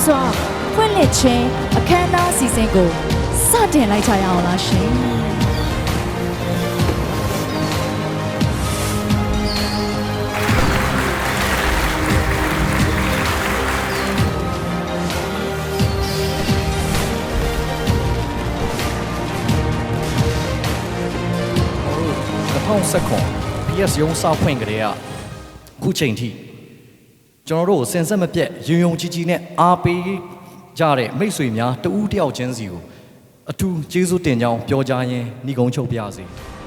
စွာဖွင့်လှစ်ခြင်းအခမ်းအနားအစီအစဉ်ကိုစတင်လိုက်ကြရအောင်လားရှင်PS ရုံးစာဖွင့်ကြတဲ့ခုချိန်ထိကျွန်တော်တို့စင်ဆက်မပြတ်ရုံရုံကြီးကြီးနဲ့အားပေးကြတဲ့မိတ်ဆွေများတဦးတယောက်ချင်းစီကိုအထူးကျေးဇူးတင်ကြောင်းပြောကြားရင်းညီကုန်းချုပ်ပါရစေ။